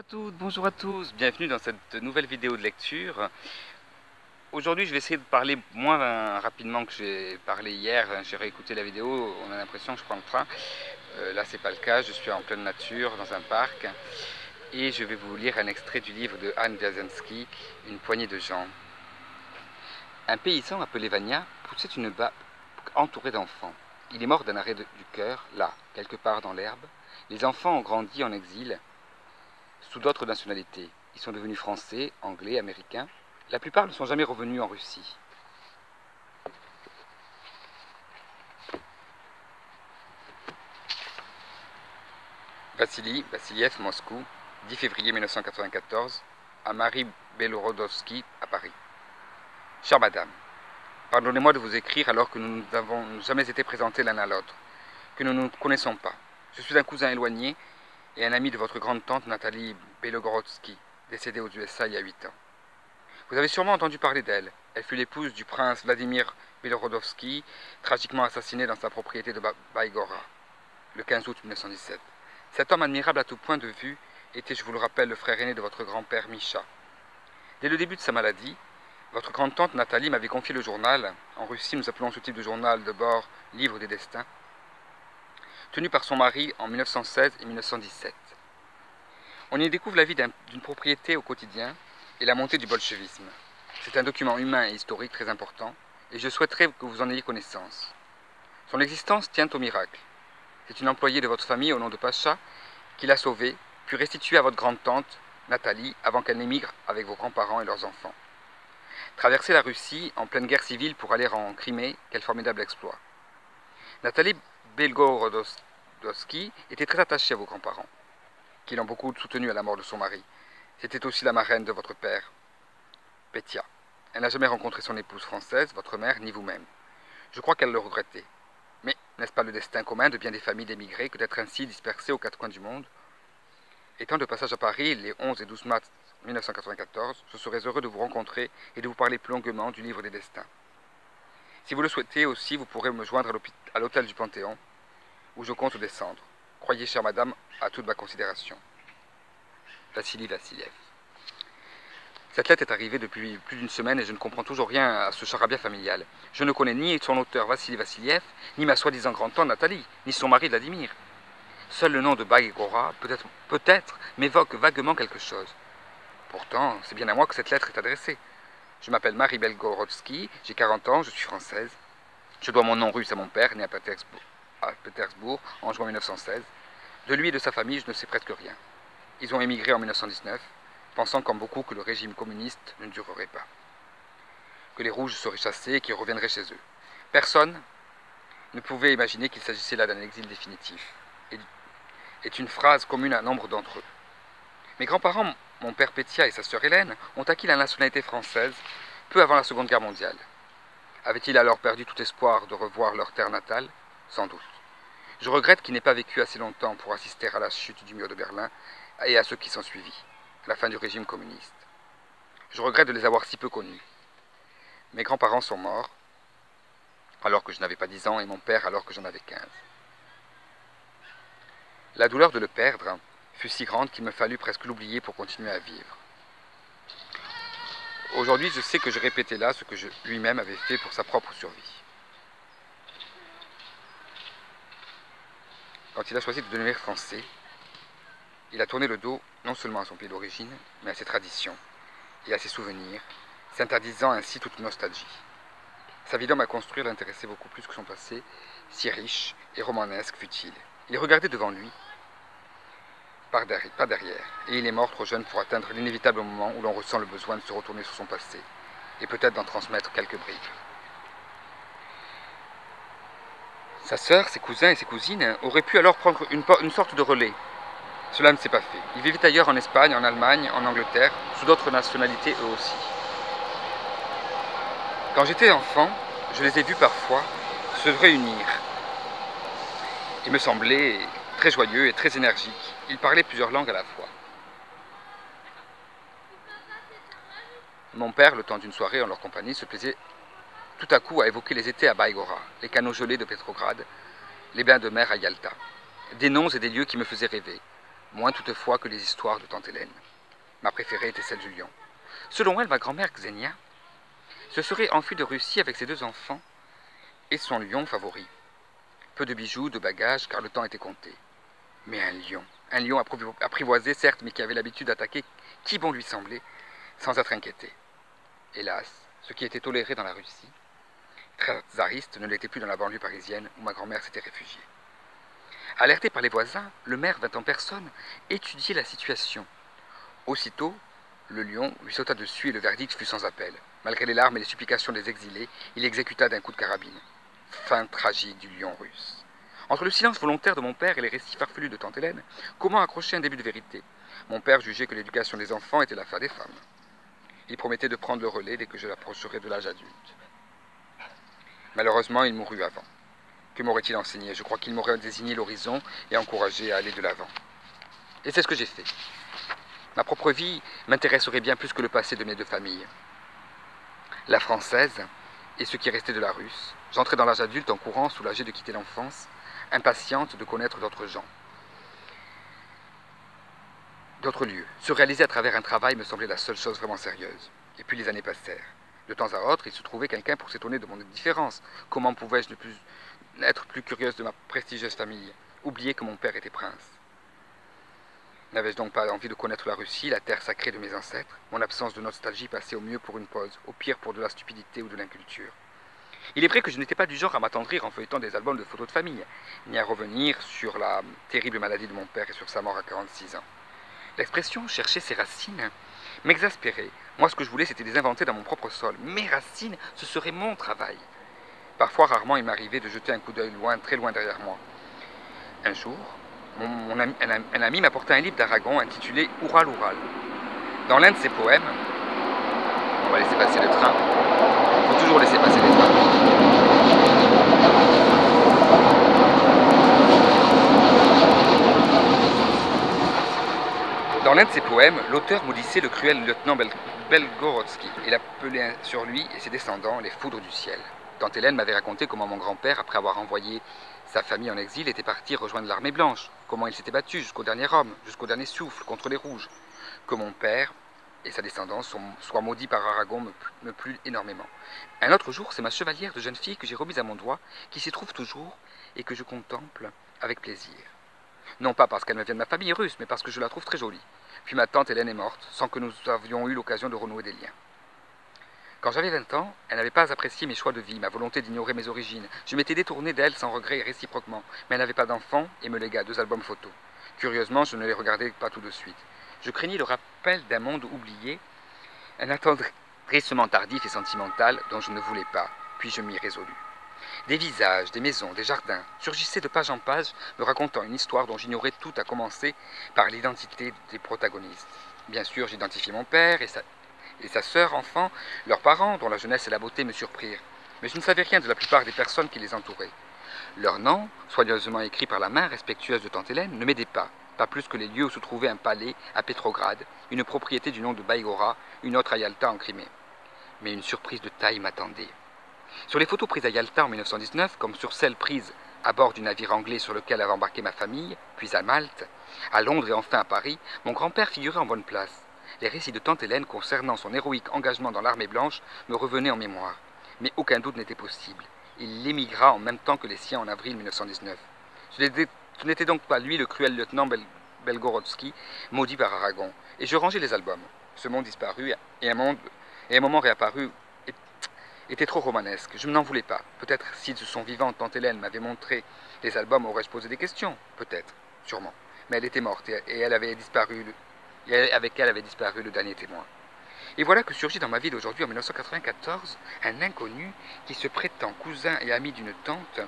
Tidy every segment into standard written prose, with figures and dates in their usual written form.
toutes, bonjour à tous, bienvenue dans cette nouvelle vidéo de lecture. Aujourd'hui je vais essayer de parler moins rapidement que j'ai parlé hier. J'ai réécouté la vidéo, on a l'impression que je prends le train. Là c'est pas le cas, je suis en pleine nature dans un parc et je vais vous lire un extrait du livre de Anne Wierzensky, Une poignée de gens. Un paysan appelé Vania poussait une barque entourée d'enfants. Il est mort d'un arrêt du cœur, là, quelque part dans l'herbe. Les enfants ont grandi en exil sous d'autres nationalités. Ils sont devenus français, anglais, américains. La plupart ne sont jamais revenus en Russie. Vassili Vassiliev, Moscou, 10 février 1994, à Marie Belorodovsky, à Paris. Chère madame, pardonnez-moi de vous écrire alors que nous n'avons jamais été présentés l'un à l'autre, que nous ne nous connaissons pas. Je suis un cousin éloigné et un ami de votre grande-tante Nathalie Belogorodsky, décédée aux USA il y a 8 ans. Vous avez sûrement entendu parler d'elle. Elle fut l'épouse du prince Vladimir Belorodovsky, tragiquement assassiné dans sa propriété de Baïgora, le 15 août 1917. Cet homme admirable à tout point de vue était, je vous le rappelle, le frère aîné de votre grand-père Misha. Dès le début de sa maladie, votre grande-tante Nathalie m'avait confié le journal, en Russie nous appelons ce type de journal de bord Livre des destins, tenu par son mari en 1916 et 1917. On y découvre la vie d'une propriété au quotidien et la montée du bolchevisme. C'est un document humain et historique très important, et je souhaiterais que vous en ayez connaissance. Son existence tient au miracle. C'est une employée de votre famille au nom de Pacha qui l'a sauvée, puis restituée à votre grande-tante, Nathalie, avant qu'elle n'émigre avec vos grands-parents et leurs enfants. Traverser la Russie en pleine guerre civile pour aller en Crimée, quel formidable exploit. Nathalie Belgorodovsky était très attachée à vos grands-parents, qui l'ont beaucoup soutenue à la mort de son mari. C'était aussi la marraine de votre père, Petia. Elle n'a jamais rencontré son épouse française, votre mère, ni vous-même. Je crois qu'elle le regrettait. Mais n'est-ce pas le destin commun de bien des familles d'émigrés que d'être ainsi dispersées aux quatre coins du monde? Étant de passage à Paris les 11 et 12 mars 1994, je serais heureux de vous rencontrer et de vous parler plus longuement du livre des destins. Si vous le souhaitez aussi, vous pourrez me joindre à l'hôtel du Panthéon, où je compte descendre. Croyez, chère madame, à toute ma considération. Vassili Vassiliev. Cette lettre est arrivée depuis plus d'une semaine et je ne comprends toujours rien à ce charabia familial. Je ne connais ni son auteur Vassili Vassiliev, ni ma soi-disant grande-tante Nathalie, ni son mari Vladimir. Seul le nom de Baïgora, peut-être, m'évoque vaguement quelque chose. Pourtant, c'est bien à moi que cette lettre est adressée. Je m'appelle Marie Belgorodsky, j'ai 40 ans, je suis française. Je dois mon nom russe à mon père, né à Pétersbourg en juin 1916. De lui et de sa famille, je ne sais presque rien. Ils ont émigré en 1919, pensant comme beaucoup que le régime communiste ne durerait pas. Que les rouges seraient chassés et qu'ils reviendraient chez eux. Personne ne pouvait imaginer qu'il s'agissait là d'un exil définitif. Est une phrase commune à nombre d'entre eux. Mes grands-parents, mon père Petia et sa sœur Hélène, ont acquis la nationalité française peu avant la Seconde Guerre mondiale. Avaient-ils alors perdu tout espoir de revoir leur terre natale? Sans doute. Je regrette qu'ils n'aient pas vécu assez longtemps pour assister à la chute du mur de Berlin et à ceux qui s'en suivit, à la fin du régime communiste. Je regrette de les avoir si peu connus. Mes grands-parents sont morts, alors que je n'avais pas 10 ans, et mon père alors que j'en avais 15. La douleur de le perdre fut si grande qu'il me fallut presque l'oublier pour continuer à vivre. Aujourd'hui, je sais que je répétais là ce que lui-même avait fait pour sa propre survie. Quand il a choisi de devenir français, il a tourné le dos non seulement à son pays d'origine, mais à ses traditions et à ses souvenirs, s'interdisant ainsi toute nostalgie. Sa vie d'homme à construire l'intéressait beaucoup plus que son passé, si riche et romanesque fut-il. Il regardait devant lui, pas derrière, et il est mort trop jeune pour atteindre l'inévitable moment où l'on ressent le besoin de se retourner sur son passé, et peut-être d'en transmettre quelques bribes. Sa sœur, ses cousins et ses cousines auraient pu alors prendre une sorte de relais. Cela ne s'est pas fait. Ils vivaient ailleurs en Espagne, en Allemagne, en Angleterre, sous d'autres nationalités eux aussi. Quand j'étais enfant, je les ai vus parfois se réunir. Ils me semblaient très joyeux et très énergiques. Ils parlaient plusieurs langues à la fois. Mon père, le temps d'une soirée en leur compagnie, se plaisait tout à coup à évoquer les étés à Baïgora, les canaux gelés de Petrograd, les bains de mer à Yalta. Des noms et des lieux qui me faisaient rêver. moins toutefois que les histoires de tante Hélène. Ma préférée était celle du lion. Selon elle, ma grand-mère Xenia se serait enfuie de Russie avec ses 2 enfants et son lion favori. Peu de bijoux, de bagages, car le temps était compté. Mais un lion apprivoisé certes, mais qui avait l'habitude d'attaquer qui bon lui semblait, sans être inquiété. Hélas, ce qui était toléré dans la Russie, très tsariste, ne l'était plus dans la banlieue parisienne où ma grand-mère s'était réfugiée. Alerté par les voisins, le maire vint en personne étudier la situation. Aussitôt, le lion lui sauta dessus et le verdict fut sans appel. Malgré les larmes et les supplications des exilés, il exécuta d'un coup de carabine. Fin tragique du lion russe. Entre le silence volontaire de mon père et les récits farfelus de tante Hélène, comment accrocher un début de vérité? Mon père jugeait que l'éducation des enfants était l'affaire des femmes. Il promettait de prendre le relais dès que je l'approcherais de l'âge adulte. Malheureusement, il mourut avant. Que m'aurait-il enseigné? Je crois qu'il m'aurait désigné l'horizon et encouragé à aller de l'avant. Et c'est ce que j'ai fait. Ma propre vie m'intéresserait bien plus que le passé de mes 2 familles. La française et ce qui restait de la russe. J'entrais dans l'âge adulte en courant, soulagé de quitter l'enfance, impatiente de connaître d'autres gens, d'autres lieux. Se réaliser à travers un travail me semblait la seule chose vraiment sérieuse. Et puis les années passèrent. De temps à autre, il se trouvait quelqu'un pour s'étonner de mon différence. Comment pouvais-je ne plus être plus curieuse de ma prestigieuse famille, oublier que mon père était prince? N'avais-je donc pas envie de connaître la Russie, la terre sacrée de mes ancêtres? Mon absence de nostalgie passait au mieux pour une pause, au pire pour de la stupidité ou de l'inculture. Il est vrai que je n'étais pas du genre à m'attendrir en feuilletant des albums de photos de famille, ni à revenir sur la terrible maladie de mon père et sur sa mort à 46 ans. L'expression « chercher ses racines » m'exaspérait. Moi, ce que je voulais, c'était les inventer dans mon propre sol. Mes racines, ce serait mon travail. Parfois, rarement, il m'arrivait de jeter un coup d'œil loin, très loin derrière moi. Un jour, un ami m'apporta un livre d'Aragon intitulé « Oural, Oural ». Dans l'un de ses poèmes, on va laisser passer le train, il faut toujours laisser passer les trains. Dans l'un de ses poèmes, l'auteur maudissait le cruel lieutenant Belgorodsky et l'appelait sur lui et ses descendants les foudres du ciel. Tante Hélène m'avait raconté comment mon grand-père, après avoir envoyé sa famille en exil, était parti rejoindre l'armée blanche, comment il s'était battu jusqu'au dernier homme, jusqu'au dernier souffle contre les rouges, que mon père et sa descendance soient maudits par Aragon me plut énormément. Un autre jour, c'est ma chevalière de jeune fille que j'ai remise à mon doigt, qui s'y trouve toujours et que je contemple avec plaisir. Non pas parce qu'elle me vient de ma famille russe, mais parce que je la trouve très jolie. Puis ma tante Hélène est morte, sans que nous avions eu l'occasion de renouer des liens. Quand j'avais 20 ans, elle n'avait pas apprécié mes choix de vie, ma volonté d'ignorer mes origines. Je m'étais détourné d'elle sans regret et réciproquement, mais elle n'avait pas d'enfant et me légua 2 albums photos. Curieusement, je ne les regardais pas tout de suite. Je craignais le rappel d'un monde oublié, un attendrissement tardif et sentimental dont je ne voulais pas, puis je m'y résolus. Des visages, des maisons, des jardins surgissaient de page en page, me racontant une histoire dont j'ignorais tout, à commencer par l'identité des protagonistes. Bien sûr, j'identifiais mon père et sa sœur enfant, leurs parents, dont la jeunesse et la beauté me surprirent. Mais je ne savais rien de la plupart des personnes qui les entouraient. Leurs noms, soigneusement écrits par la main respectueuse de tante Hélène, ne m'aidaient pas plus que les lieux où se trouvait un palais à Petrograd, une propriété du nom de Baïgora, une autre à Yalta en Crimée. Mais une surprise de taille m'attendait. Sur les photos prises à Yalta en 1919, comme sur celles prises à bord du navire anglais sur lequel avait embarqué ma famille, puis à Malte, à Londres et enfin à Paris, mon grand-père figurait en bonne place. Les récits de tante Hélène concernant son héroïque engagement dans l'armée blanche me revenaient en mémoire. Mais aucun doute n'était possible. Il émigra en même temps que les siens en avril 1919. Ce n'était donc pas lui le cruel lieutenant Belgorodsky, maudit par Aragon. Et je rangeais les albums. Ce monde disparut et un moment réapparu était trop romanesque. Je n'en voulais pas. Peut-être si de son vivant tante Hélène m'avait montré les albums, aurais-je posé des questions. Peut-être, sûrement. Mais elle était morte et elle avait disparu. Et avec elle avait disparu le dernier témoin. Et voilà que surgit dans ma vie d'aujourd'hui, en 1994, un inconnu qui se prétend cousin et ami d'une tante,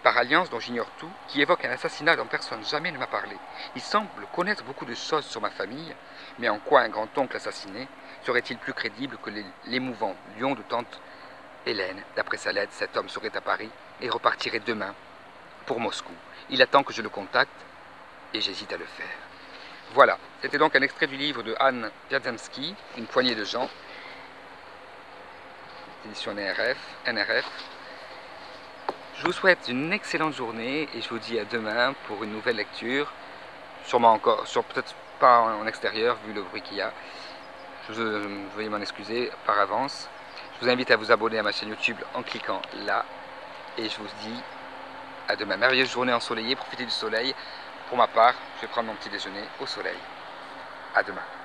par alliance dont j'ignore tout, qui évoque un assassinat dont personne jamais ne m'a parlé. Il semble connaître beaucoup de choses sur ma famille, mais en quoi un grand-oncle assassiné serait-il plus crédible que l'émouvant lion de tante Hélène? D'après sa lettre, cet homme serait à Paris et repartirait demain pour Moscou. Il attend que je le contacte et j'hésite à le faire. Voilà, c'était donc un extrait du livre de Anne Wiadzemski, Une poignée de gens, édition NRF. Je vous souhaite une excellente journée et je vous dis à demain pour une nouvelle lecture. sûrement encore, peut-être pas en extérieur vu le bruit qu'il y a. Veuillez m'en excuser par avance. Je vous invite à vous abonner à ma chaîne YouTube en cliquant là. Et je vous dis à demain. Merveilleuse journée ensoleillée, profitez du soleil. Pour ma part, je vais prendre mon petit déjeuner au soleil. À demain.